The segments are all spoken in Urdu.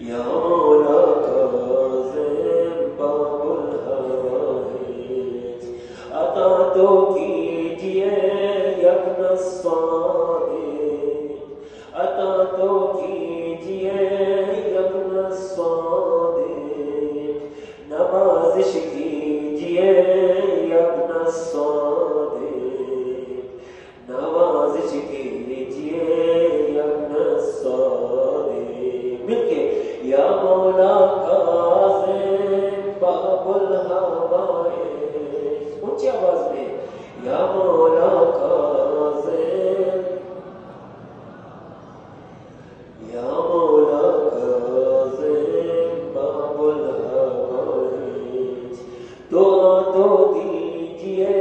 یا مولا کاظم باب الحوائج عطا تو کیجئے یقین الصادق عطا تو کیجئے یقین الصادق نوازش کیجئے یقین الصادق نوازش کیجئے یقین الصادق مل کے یا مولا کاظم باب الحوائج اونچی آواز میں یا مولا کاظم یا مولا کاظم باب الحوائج دعا تو دیجئے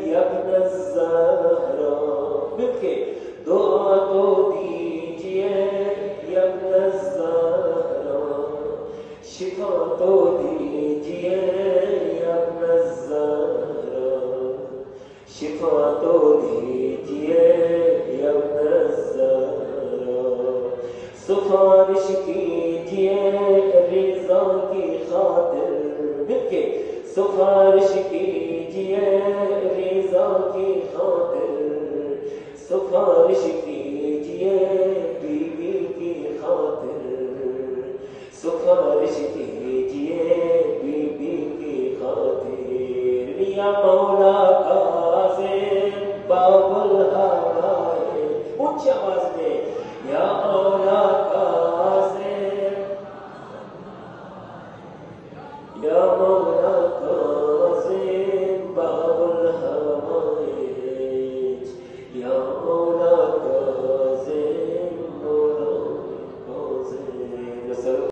یقین الزہرا مل کے دعا تو دیجئے یقین الزہرا شفا تو دیجئے یقین الزہرا شفا تو دیجئے یقین الزہرا سفارش کیجئے رضا کی خاطر مل کے سفارش کیجئے رضا کی خاطر سفارش کیجئے بیوی کی خاطر سفارش کیجئے بیوی کی خاطر یا مولا کاظم باب الحوائج اونچی آواز میں یا مولا کاظم یا مولا کاظم باب الحوائج یا مولا کاظم مولا کاظم